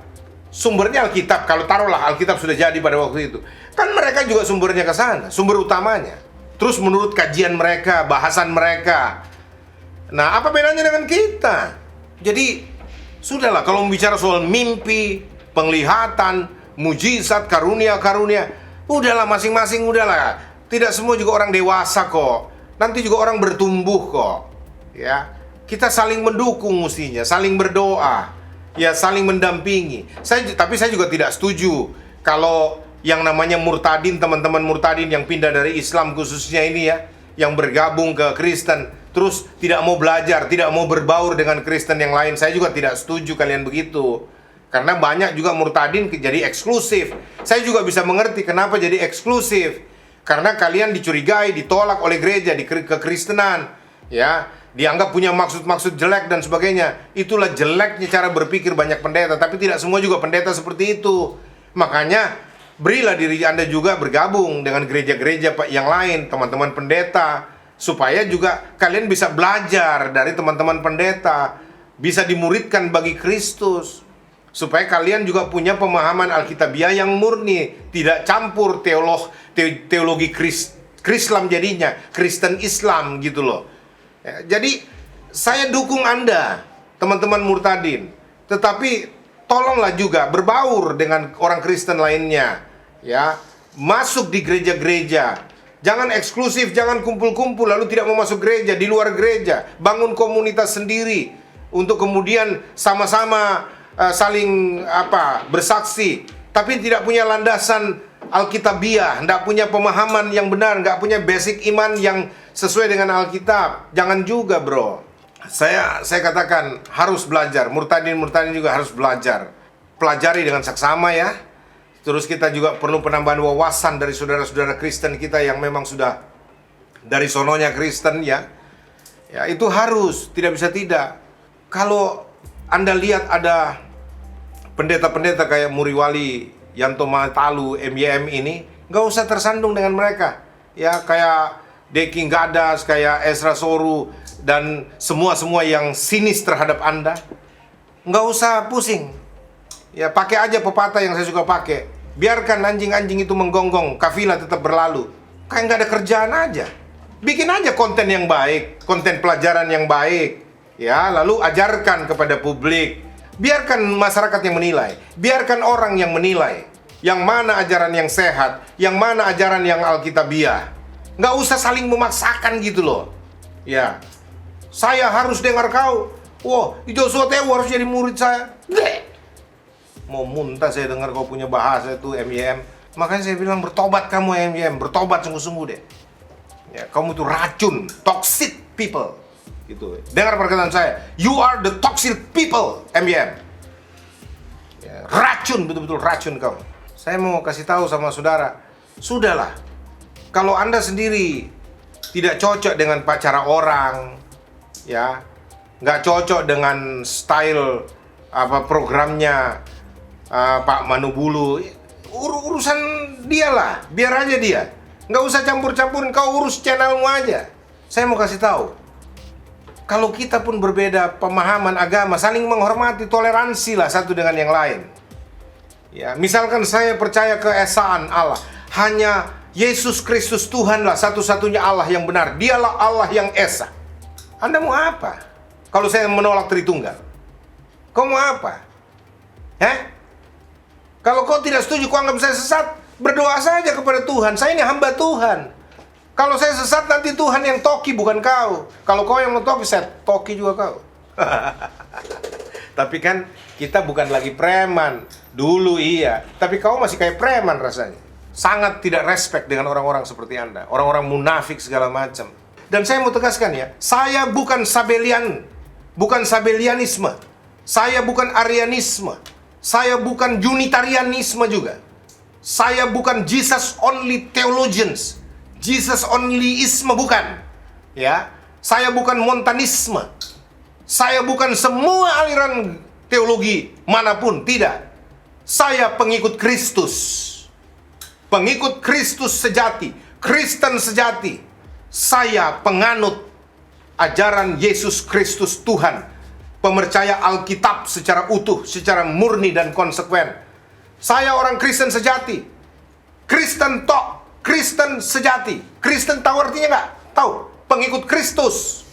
sumbernya Alkitab. Kalau taruhlah Alkitab sudah jadi pada waktu itu, kan mereka juga sumbernya ke sana, sumber utamanya. Terus menurut kajian mereka, bahasan mereka. Nah, apa bedanya dengan kita? Jadi, sudahlah kalau bicara soal mimpi, penglihatan, mujizat, karunia-karunia, udahlah masing-masing udahlah. Tidak semua juga orang dewasa kok. Nanti juga orang bertumbuh kok. Ya, kita saling mendukung mestinya, saling berdoa, ya saling mendampingi. Tapi saya juga tidak setuju kalau yang namanya murtadin, teman-teman murtadin yang pindah dari Islam khususnya ini ya, yang bergabung ke Kristen, terus tidak mau belajar, tidak mau berbaur dengan Kristen yang lain. Saya juga tidak setuju kalian begitu. Karena banyak juga murtadin jadi eksklusif. Saya juga bisa mengerti kenapa jadi eksklusif. Karena kalian dicurigai, ditolak oleh gereja di kekristenan, ya, dianggap punya maksud-maksud jelek dan sebagainya. Itulah jeleknya cara berpikir banyak pendeta, tapi tidak semua juga pendeta seperti itu. Makanya berilah diri Anda juga bergabung dengan gereja-gereja yang lain, teman-teman pendeta, supaya juga kalian bisa belajar dari teman-teman pendeta, bisa dimuridkan bagi Kristus, supaya kalian juga punya pemahaman Alkitabiah yang murni, tidak campur teologi Krislam jadinya, Kristen Islam gitu loh. Ya, jadi saya dukung Anda, teman-teman murtadin, tetapi tolonglah juga berbaur dengan orang Kristen lainnya, ya, masuk di gereja-gereja. Jangan eksklusif, jangan kumpul-kumpul lalu tidak mau masuk gereja, di luar gereja. Bangun komunitas sendiri untuk kemudian sama-sama saling bersaksi, tapi tidak punya landasan Alkitabiah, tidak punya pemahaman yang benar, nggak punya basic iman yang sesuai dengan Alkitab. Jangan juga, bro. Saya katakan harus belajar. Murtadin juga harus belajar. Pelajari dengan saksama ya. Terus kita juga perlu penambahan wawasan dari saudara-saudara Kristen kita yang memang sudah dari sononya Kristen ya. Ya, itu harus, tidak bisa tidak. Kalau Anda lihat ada pendeta-pendeta kayak Muriwali Yanto Matalu, MYM ini, nggak usah tersandung dengan mereka. Ya, kayak Deking Gadas, kayak Ezra Soru, dan semua yang sinis terhadap Anda. Nggak usah pusing. Ya, pakai aja pepatah yang saya suka pakai. Biarkan anjing-anjing itu menggonggong, kafilah tetap berlalu. Kayak nggak ada kerjaan aja. Bikin aja konten yang baik, konten pelajaran yang baik. Ya, lalu ajarkan kepada publik. Biarkan masyarakat yang menilai. Biarkan orang yang menilai. Yang mana ajaran yang sehat, yang mana ajaran yang Alkitabiah. Nggak usah saling memaksakan gitu loh. Ya, saya harus dengar kau. Wah, Joshua Tewo harus jadi murid saya. Bleh. Mau muntah saya dengar kau punya bahasa itu MYM. Makanya saya bilang bertobat kamu MYM, bertobat sungguh-sungguh deh. Ya, kamu tuh racun, toxic people. Gitu. Dengar perkataan saya, you are the toxic people MYM. Ya, racun, betul-betul racun kamu. Saya mau kasih tahu sama saudara, sudahlah. Kalau Anda sendiri tidak cocok dengan cara orang, ya, nggak cocok dengan style programnya Pak Manubulu, urusan dia lah, biar aja dia. Nggak usah campur-campurin, kau urus channelmu aja. Saya mau kasih tahu, kalau kita pun berbeda pemahaman agama, saling menghormati, toleransi lah satu dengan yang lain. Ya, misalkan saya percaya keesaan Allah, hanya Yesus Kristus Tuhanlah satu-satunya Allah yang benar. Dialah Allah yang esa. Anda mau apa? Kalau saya menolak Tritunggal, kau mau apa? Kalau kau tidak setuju, kau anggap saya sesat, berdoa saja kepada Tuhan. Saya ini hamba Tuhan. Kalau saya sesat, nanti Tuhan yang toki, bukan kau. Kalau kau yang mau toki, saya toki juga kau. Tapi kan kita bukan lagi preman. Dulu iya, tapi kau masih kayak preman rasanya. Sangat tidak respect dengan orang-orang seperti Anda. Orang-orang munafik segala macam. Dan saya mau tegaskan ya, saya bukan Sabelian, bukan Sabelianisme. Saya bukan Arianisme. Saya bukan Unitarianisme juga. Saya bukan Jesus only theologians, Jesus onlyisme, bukan. Ya, saya bukan Montanisme. Saya bukan semua aliran teologi manapun, tidak. Saya pengikut Kristus. Pengikut Kristus sejati, Kristen sejati. Saya penganut ajaran Yesus Kristus Tuhan. Pemercaya Alkitab secara utuh, secara murni dan konsekuen. Saya orang Kristen sejati. Kristen Kristen sejati. Kristen tahu artinya nggak? Tahu. Pengikut Kristus.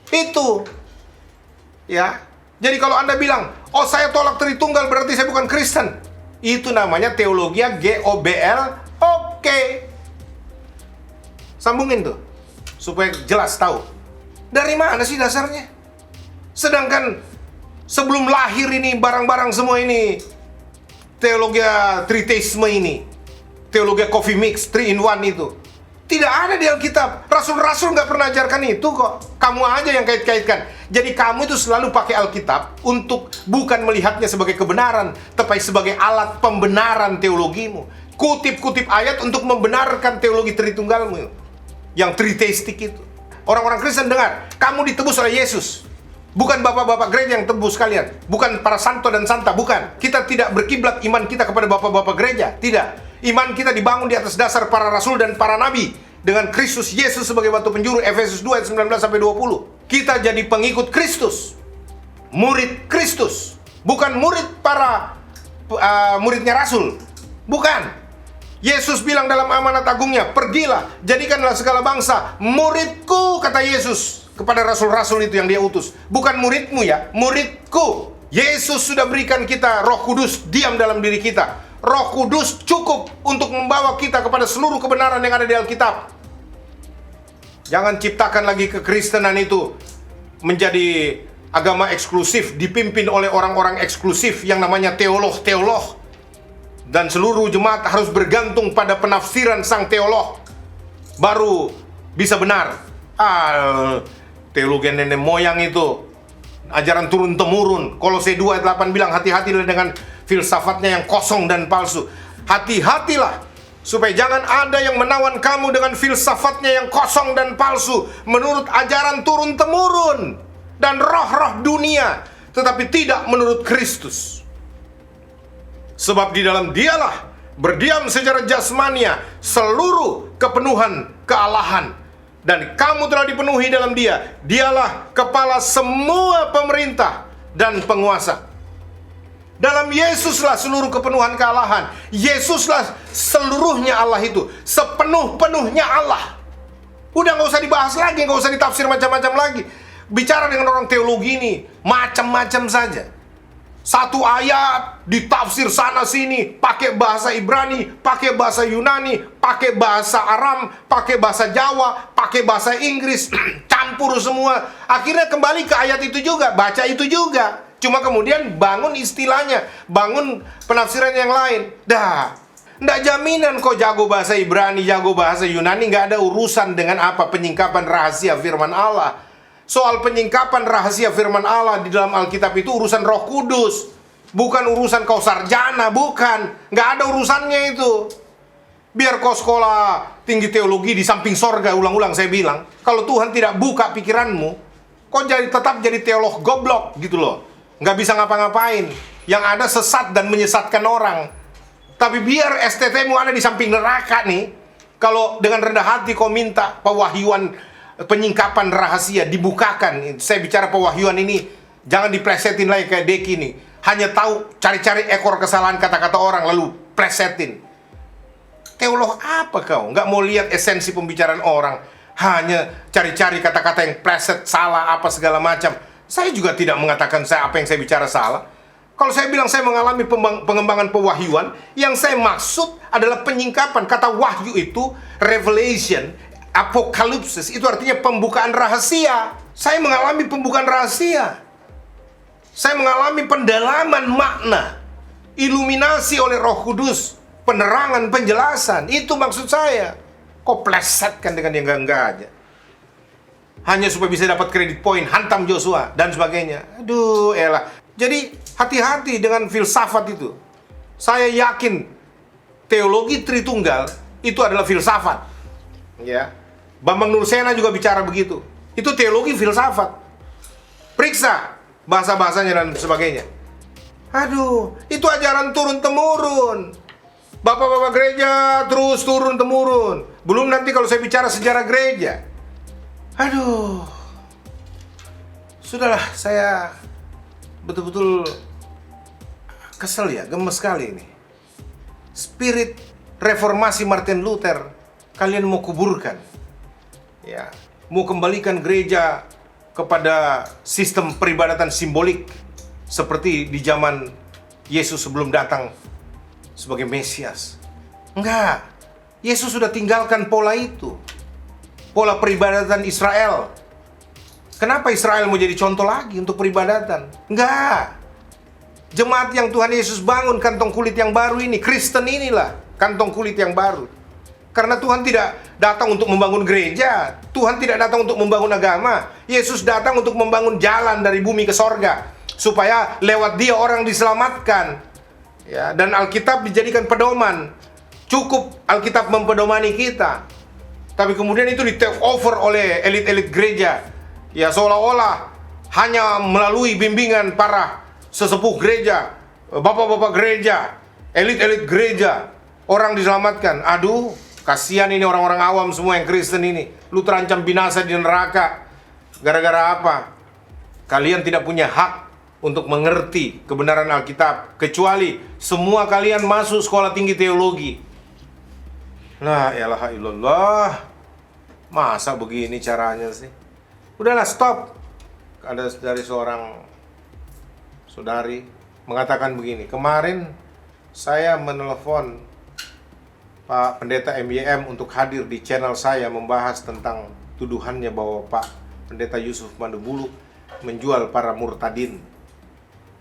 Itu. Ya. Jadi kalau Anda bilang, oh saya tolak Tritunggal berarti saya bukan Kristen. Itu namanya teologi GOBL. Oke. Sambungin tuh. Supaya jelas tahu. Dari mana sih dasarnya? Sedangkan sebelum lahir ini barang-barang semua ini teologi triteisme ini, teologi coffee mix, 3 in 1 itu. Tidak ada di Alkitab. Rasul-rasul nggak pernah ajarkan itu kok. Kamu aja yang kait-kaitkan. Jadi kamu itu selalu pakai Alkitab untuk bukan melihatnya sebagai kebenaran, tapi sebagai alat pembenaran teologimu. Kutip-kutip ayat untuk membenarkan teologi Tritunggalmu yang triteistik itu. Orang-orang Kristen dengar, kamu ditebus oleh Yesus. Bukan bapak-bapak gereja yang tebus kalian. Bukan para santo dan santa, bukan. Kita tidak berkiblat iman kita kepada bapak-bapak gereja. Tidak. Iman kita dibangun di atas dasar para rasul dan para nabi. Dengan Kristus Yesus sebagai batu penjuru. Efesus 2 ayat 19-20. Kita jadi pengikut Kristus. Murid Kristus. Bukan murid para muridnya rasul. Bukan. Yesus bilang dalam amanat agungnya, pergilah, jadikanlah segala bangsa muridku, kata Yesus kepada rasul-rasul itu yang dia utus. Bukan muridmu ya, muridku. Yesus sudah berikan kita Roh Kudus diam dalam diri kita. Roh Kudus cukup untuk membawa kita kepada seluruh kebenaran yang ada di Alkitab. Jangan ciptakan lagi kekristenan itu menjadi agama eksklusif, dipimpin oleh orang-orang eksklusif yang namanya teolog-teolog. Dan seluruh jemaat harus bergantung pada penafsiran sang teolog baru bisa benar. Teologi nenek moyang itu, ajaran turun-temurun. Kolose 2 ayat 8 bilang, hati-hatilah dengan filsafatnya yang kosong dan palsu. Hati-hatilah supaya jangan ada yang menawan kamu dengan filsafatnya yang kosong dan palsu, menurut ajaran turun-temurun dan roh-roh dunia, tetapi tidak menurut Kristus. Sebab di dalam dialah berdiam secara jasmania seluruh kepenuhan kealahan. Dan kamu telah dipenuhi dalam dia. Dialah kepala semua pemerintah dan penguasa. Dalam Yesuslah seluruh kepenuhan kealahan. Yesuslah seluruhnya Allah itu. Sepenuh-penuhnya Allah. Udah gak usah dibahas lagi, gak usah ditafsir macam-macam lagi. Bicara dengan orang teologi ini macam-macam saja. Satu ayat ditafsir sana sini, pakai bahasa Ibrani, pakai bahasa Yunani, pakai bahasa Aram, pakai bahasa Jawa, pakai bahasa Inggris, campur semua. Akhirnya kembali ke ayat itu juga, baca itu juga. Cuma kemudian bangun istilahnya, bangun penafsiran yang lain. Nggak jaminan kok jago bahasa Ibrani, jago bahasa Yunani, nggak ada urusan dengan apa penyingkapan rahasia firman Allah. Soal penyingkapan rahasia firman Allah di dalam Alkitab itu urusan Roh Kudus. Bukan urusan kau sarjana, bukan. Nggak ada urusannya itu. Biar kau sekolah tinggi teologi di samping sorga, ulang-ulang saya bilang. Kalau Tuhan tidak buka pikiranmu, kau tetap jadi teolog goblok gitu loh. Nggak bisa ngapa-ngapain. Yang ada sesat dan menyesatkan orang. Tapi biar STT-mu ada di samping neraka nih. Kalau dengan rendah hati kau minta pewahyuan penyingkapan rahasia dibukakan. Saya bicara pewahyuan ini jangan diplesetin lagi kayak Deki nih. Hanya tahu cari-cari ekor kesalahan kata-kata orang lalu plesetin. Teolog apa kau? Nggak mau lihat esensi pembicaraan orang, hanya cari-cari kata-kata yang pleset, salah apa segala macam. Saya juga tidak mengatakan apa yang saya bicara salah. Kalau saya bilang saya mengalami pengembangan pewahyuan, yang saya maksud adalah penyingkapan. Kata wahyu itu revelation, apokalipsis, itu artinya pembukaan rahasia. Saya mengalami pembukaan rahasia. Saya mengalami pendalaman makna, iluminasi oleh Roh Kudus, penerangan, penjelasan. Itu maksud saya. Kok plesetkan dengan yang enggak aja, hanya supaya bisa dapat kredit poin, hantam Joshua dan sebagainya. Aduh, elah. Jadi hati-hati dengan filsafat itu. Saya yakin teologi Tritunggal itu adalah filsafat. Ya. Bambang Nursena juga bicara begitu. Itu teologi filsafat. Periksa bahasa-bahasanya dan sebagainya. Aduh, itu ajaran turun-temurun. Bapak-bapak gereja terus turun-temurun. Belum nanti kalau saya bicara sejarah gereja. Aduh. Sudahlah, saya betul-betul kesel ya, gemes sekali ini. Spirit reformasi Martin Luther kalian mau kuburkan. Ya, mau kembalikan gereja kepada sistem peribadatan simbolik seperti di zaman Yesus sebelum datang sebagai Mesias. Enggak. Yesus sudah tinggalkan pola itu. Pola peribadatan Israel. Kenapa Israel mau jadi contoh lagi untuk peribadatan? Enggak. Jemaat yang Tuhan Yesus bangun, kantong kulit yang baru ini, Kristen inilah kantong kulit yang baru. Karena Tuhan tidak datang untuk membangun gereja, Tuhan tidak datang untuk membangun agama. Yesus datang untuk membangun jalan dari bumi ke sorga, supaya lewat dia orang diselamatkan. Ya, dan Alkitab dijadikan pedoman. Cukup Alkitab mempedomani kita. Tapi kemudian itu di take over oleh elit-elit gereja. Ya, seolah-olah hanya melalui bimbingan para sesepuh gereja, bapak-bapak gereja, elit-elit gereja, orang diselamatkan. Aduh, kasihan ini orang-orang awam semua yang Kristen ini. Lu terancam binasa di neraka. Gara-gara apa? Kalian tidak punya hak untuk mengerti kebenaran Alkitab, kecuali semua kalian masuk sekolah tinggi teologi. La ilaha illallah. Masa begini caranya sih? Udahlah, stop. Ada dari seorang saudari mengatakan begini, kemarin saya menelpon Pak Pendeta MYM untuk hadir di channel saya membahas tentang tuduhannya bahwa Pak Pendeta Yusuf Mandubulu menjual para murtadin.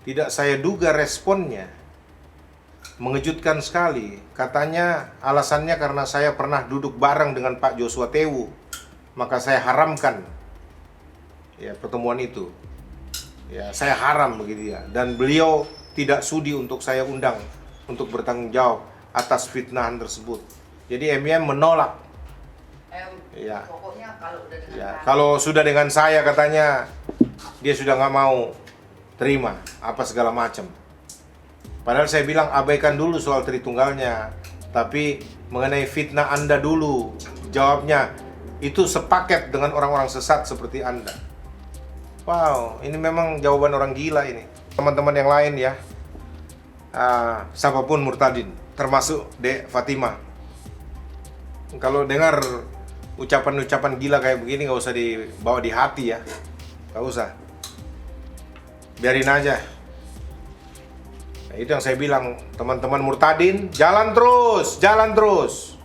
Tidak saya duga responnya mengejutkan sekali. Katanya alasannya karena saya pernah duduk bareng dengan Pak Joshua Tewu, maka saya haramkan ya pertemuan itu. Ya, saya haram begitu ya. Dan beliau tidak sudi untuk saya undang untuk bertanggung jawab atas fitnahan tersebut. Jadi MYM menolak. Ya. Pokoknya kalau udah dengan Ya, kalau sudah dengan saya katanya dia sudah nggak mau terima apa segala macam. Padahal saya bilang abaikan dulu soal Tritunggalnya, tapi mengenai fitnah Anda dulu jawabnya. Itu sepaket dengan orang-orang sesat seperti Anda. Wow, ini memang jawaban orang gila ini. Teman-teman yang lain ya, siapapun murtadin, termasuk Dek Fatimah. Kalau dengar ucapan-ucapan gila kayak begini nggak usah dibawa di hati ya, nggak usah. Biarin aja. Nah, itu yang saya bilang, teman-teman murtadin, jalan terus, jalan terus.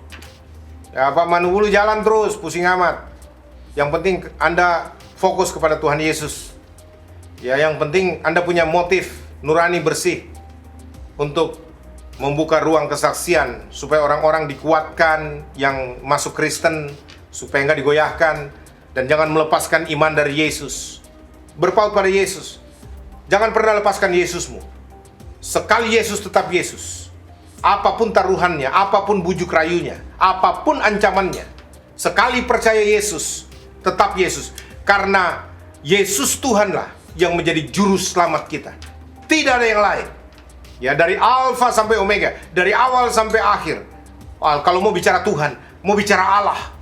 Ya, Pak Mandubulu jalan terus, pusing amat. Yang penting Anda fokus kepada Tuhan Yesus. Ya, yang penting Anda punya motif nurani bersih untuk membuka ruang kesaksian supaya orang-orang dikuatkan yang masuk Kristen, supaya nggak digoyahkan, dan jangan melepaskan iman dari Yesus. Berpaut pada Yesus. Jangan pernah lepaskan Yesusmu. Sekali Yesus tetap Yesus. Apapun taruhannya, apapun bujuk rayunya, apapun ancamannya, sekali percaya Yesus, tetap Yesus. Karena Yesus Tuhanlah yang menjadi juru selamat kita. Tidak ada yang lain. Ya, dari Alfa sampai Omega, dari awal sampai akhir. Kalau mau bicara Tuhan, mau bicara Allah,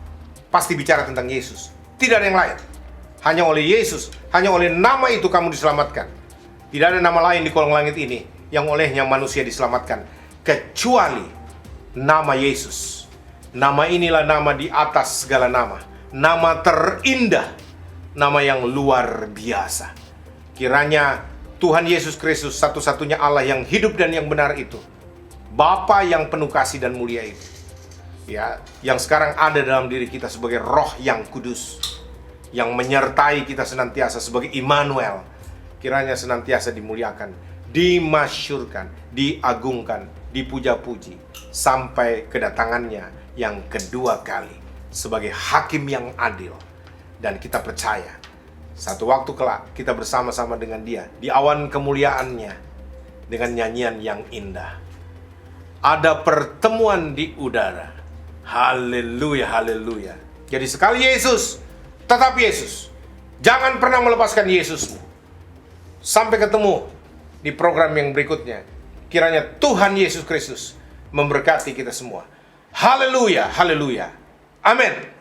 pasti bicara tentang Yesus. Tidak ada yang lain. Hanya oleh Yesus, hanya oleh nama itu kamu diselamatkan. Tidak ada nama lain di kolong langit ini yang olehnya manusia diselamatkan, kecuali nama Yesus. Nama inilah nama di atas segala nama. Nama terindah. Nama yang luar biasa. Kiranya Tuhan Yesus Kristus, satu-satunya Allah yang hidup dan yang benar itu, Bapa yang penuh kasih dan mulia itu, ya, yang sekarang ada dalam diri kita sebagai Roh yang kudus, yang menyertai kita senantiasa sebagai Immanuel, kiranya senantiasa dimuliakan, dimasyurkan, diagungkan, dipuja-puji sampai kedatangannya yang kedua kali sebagai hakim yang adil. Dan kita percaya satu waktu kelak kita bersama-sama dengan dia di awan kemuliaannya dengan nyanyian yang indah. Ada pertemuan di udara. Haleluya, haleluya. Jadi sekali Yesus, tetap Yesus. Jangan pernah melepaskan Yesusmu. Sampai ketemu di program yang berikutnya. Kiranya Tuhan Yesus Kristus memberkati kita semua. Haleluya, haleluya. Amin.